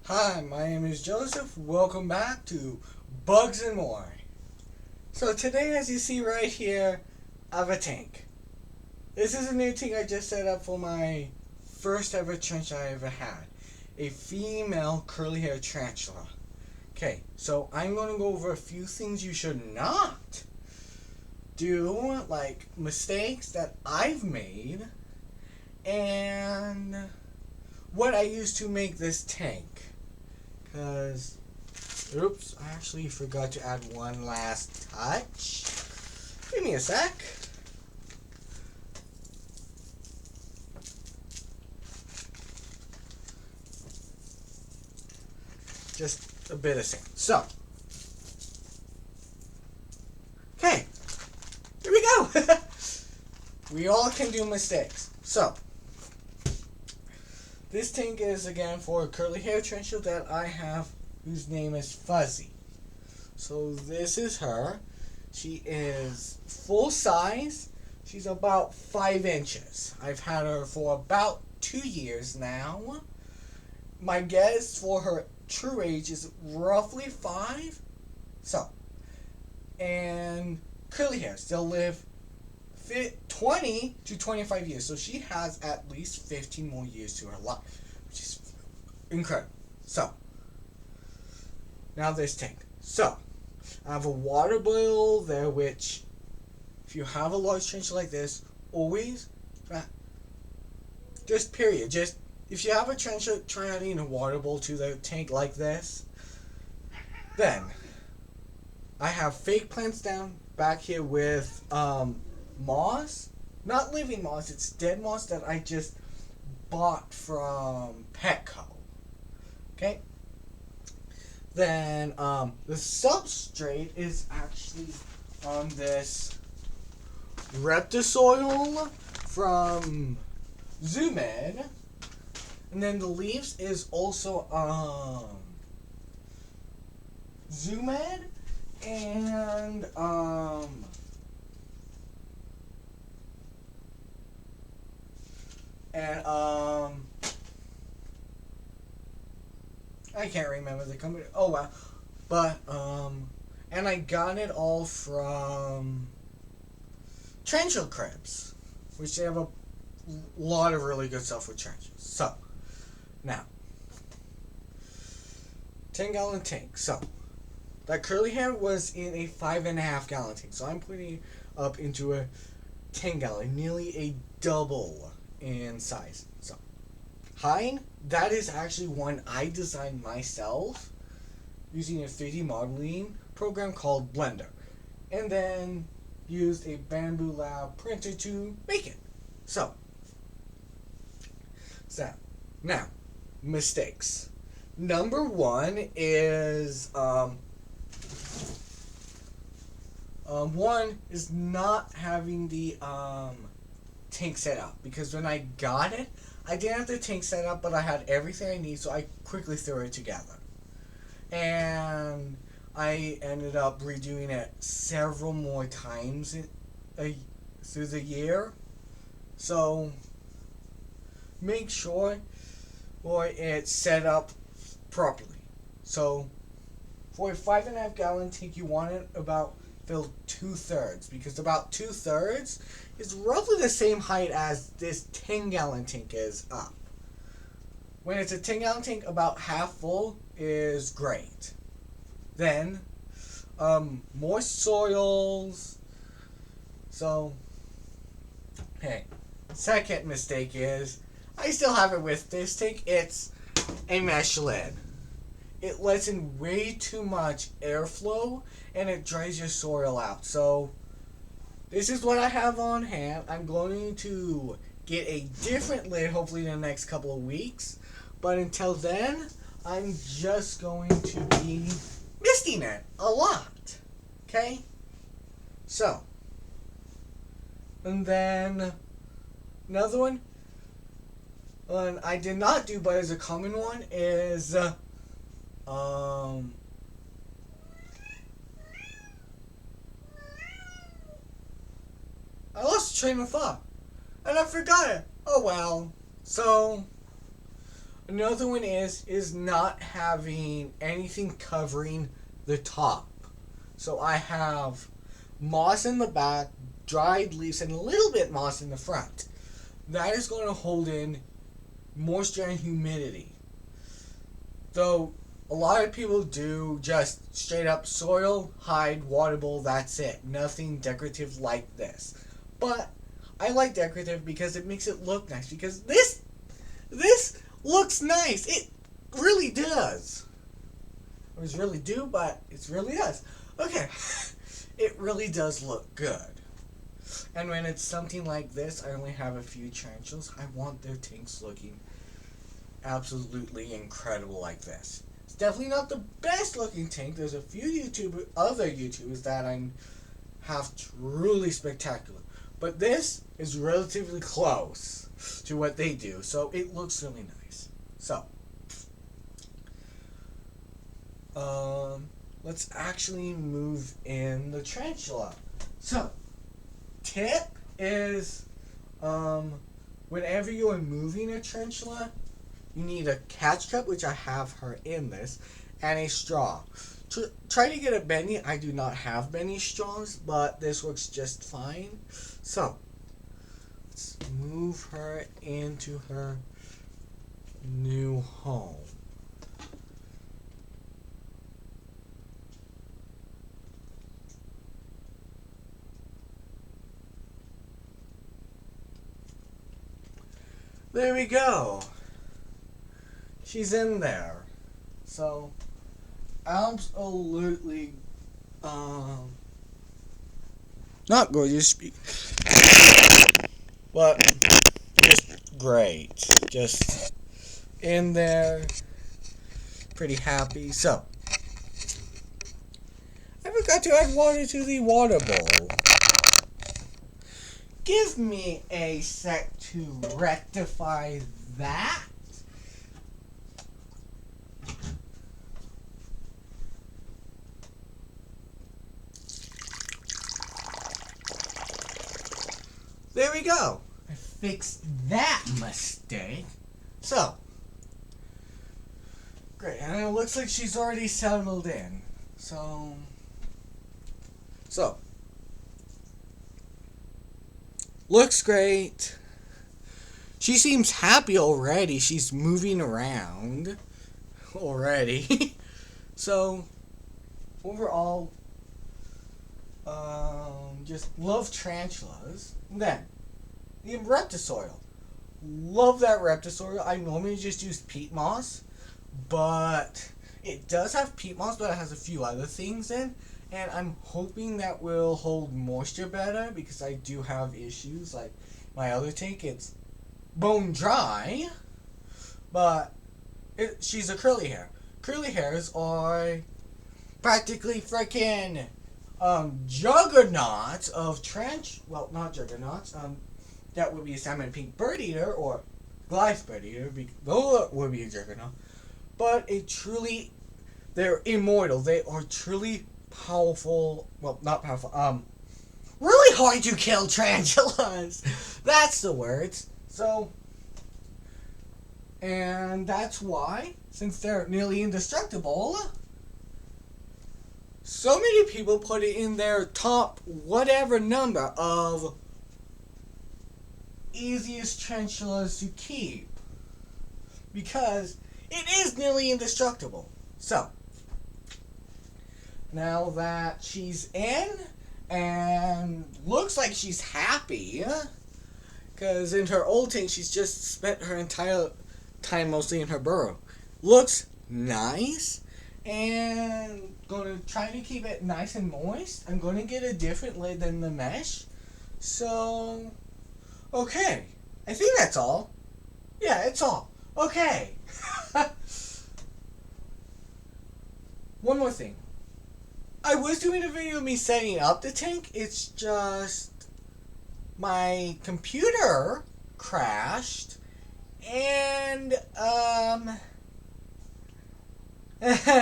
Hi, my name is Joseph. Welcome back to Bugs and More. So today, as you see right here, I have a tank. This is a new tank I just set up for my first ever trench I ever had. A female curly hair tarantula. Okay, so I'm going to go over a few things you should not do, like mistakes that I've made, and what I used to make this tank. Because, oops, I actually forgot to add one last touch. Give me a sec. Just a bit of sand. So, okay, here we go. We all can do mistakes. So, this tank is again for a curly hair tarantula that I have, whose name is Fuzzy. So this is her. She is full size. She's about 5 inches. I've had her for about 2 years now. My guess for her true age is roughly 5. So, and curly hairs. They'll live 20 to 25 years. So she has at least 15 more years to her life, which is incredible. So, now this tank. So, I have a water boil there, which, if you have a large tarantula like this, always, just period, just, if you have a tarantula, try adding a water bowl to the tank like this. Then, I have fake plants down back here with, moss. Not living moss, it's dead moss that I just bought from Petco. Okay? Then, the substrate is actually on this ReptiSoil from Med. And then the leaves is also, Med. And, I can't remember the company. Oh wow. But and I got it all from Tarantula Cribs, which they have a lot of really good stuff with tarantulas. So now 10-gallon tank. So that curly hair was in a 5.5-gallon tank. So I'm putting up into a 10-gallon, nearly a double in size. So Hein, that is actually one I designed myself using a 3D modeling program called Blender, and then used a Bamboo Lab printer to make it. So now, mistakes. Number one is one is not having the tank set up, because when I got it, I didn't have the tank set up, but I had everything I need, so I quickly threw it together. And I ended up redoing it several more times through the year. So make sure it's set up properly. So for a 5.5-gallon tank, you want it about filled 2/3, because about 2/3 is roughly the same height as this 10-gallon tank is up. When it's a 10-gallon tank, about half full is great. Then, more soils. So, hey, second mistake is, I still have it with this tank, it's a mesh lid. It lets in way too much airflow, and it dries your soil out. So, this is what I have on hand. I'm going to get a different lid, hopefully in the next couple of weeks. But until then, I'm just going to be misting it a lot. Okay? So, and then another one I did not do, but is a common one, is I lost train of thought and I forgot it. Oh well. So Another one is not having anything covering the top. So I have moss in the back, dried leaves, and a little bit moss in the front. That is going to hold in moisture and humidity. Though a lot of people do just straight up soil, hide, water bowl, that's it. Nothing decorative like this. But I like decorative because it makes it look nice. Because this looks nice. It really does. It was really do, but it really does. Okay. It really does look good. And when it's something like this, I only have a few tarantulas. I want their tanks looking absolutely incredible like this. It's definitely not the best looking tank. There's a few other YouTubers that I have truly spectacular. But this is relatively close to what they do. So it looks really nice. So, let's actually move in the tarantula. So, tip is, whenever you are moving a tarantula, you need a catch cup, which I have her in this, and a straw. Try to get a bendy. I do not have bendy straws, but this works just fine. So, let's move her into her new home. There we go. She's in there. So, absolutely, not gorgeous, but just great. Just in there, pretty happy. So, I forgot to add water to the water bowl. Give me a sec to rectify that. There we go. I fixed that mistake. So, great. And it looks like she's already settled in. So, looks great. She seems happy already. She's moving around already. So, overall, just love tarantulas. Then, the ReptiSoil. Love that ReptiSoil. I normally just use peat moss, but it does have peat moss, but it has a few other things in. And I'm hoping that will hold moisture better because I do have issues. Like my other tank, it's bone dry, but she's a curly hair. Curly hairs are practically freaking juggernauts of well, not juggernauts. That would be a salmon pink bird eater or Goliath bird eater. Those would be a juggernaut. But they're immortal. They are truly powerful. Well, not powerful. Really hard to kill tarantulas. That's the words. So, and that's why, since they're nearly indestructible, so many people put it in their top whatever number of easiest tarantulas to keep. Because it is nearly indestructible. So, now that she's in and looks like she's happy, because in her old tank she's just spent her entire time mostly in her burrow. Looks nice, and gonna try to keep it nice and moist. I'm gonna get a different lid than the mesh. So, okay, I think that's all. Yeah, it's all. Okay. One more thing. I was doing a video of me setting up the tank. It's just my computer crashed and I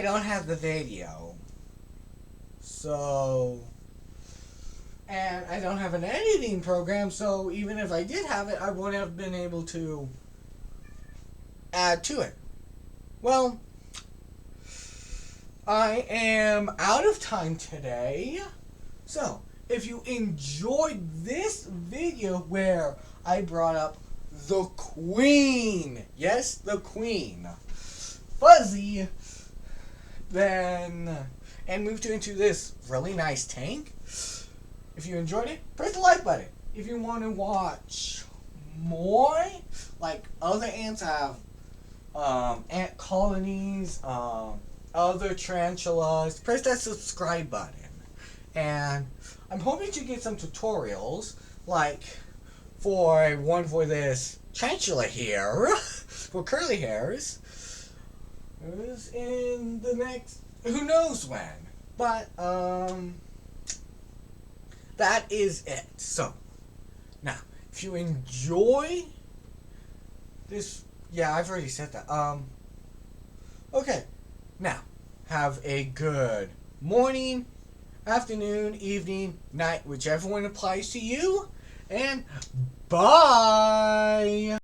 don't have the video. So And I don't have an editing program, so even if I did have it, I wouldn't have been able to add to it. Well, I am out of time today. So, if you enjoyed this video where I brought up the Queen, yes, the Queen, Fuzzy, then, and moved into this really nice tank, if you enjoyed it, press the like button. If you want to watch more, like other ants have ant colonies, other tarantulas, press that subscribe button. And I'm hoping to get some tutorials, like for one for this tarantula here, for curly hairs, is in the next, who knows when. But, that is it. So, now, if you enjoy this, yeah, I've already said that. Okay, now, have a good morning, afternoon, evening, night, whichever one applies to you, and bye!